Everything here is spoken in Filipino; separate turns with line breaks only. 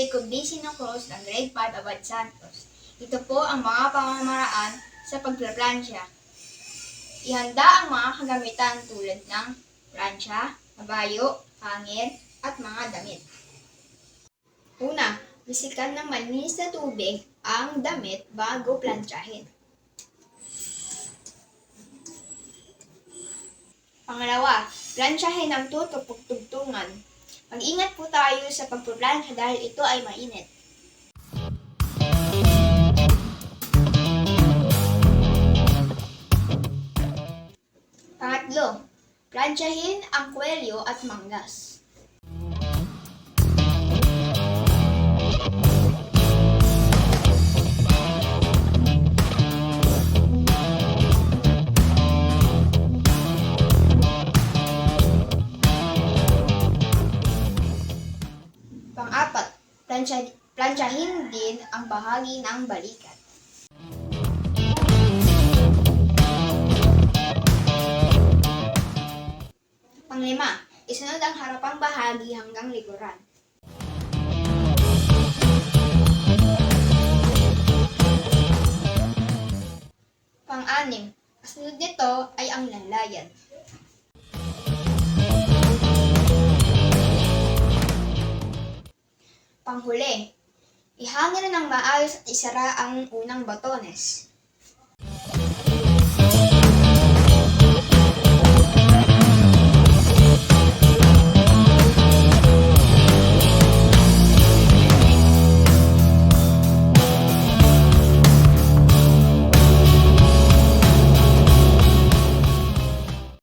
Jacob D. Sinocros ng Grade 5 Abad Santos. Ito po ang mga pamamaraan sa pagplaplansya. Ihanda ang mga kagamitan tulad ng plansya, kabayo, hangin, at mga damit. Una, bisikan ng malinis na tubig ang damit bago plansyahin. Pangalawa, plansyahin ang tutupok-tugtungan. Mag-ingat po tayo sa pagplansya dahil ito ay mainit. Pangatlo, plansyahin ang kwelyo at manggas. Pang-apat, plansyahin din ang bahagi ng balikat. Panglima, isunod ang harapang bahagi hanggang likuran. Pang-anim, kasunod nito ay ang lanlayan. Panghuli, ihangin ng maayos at isara ang unang batones.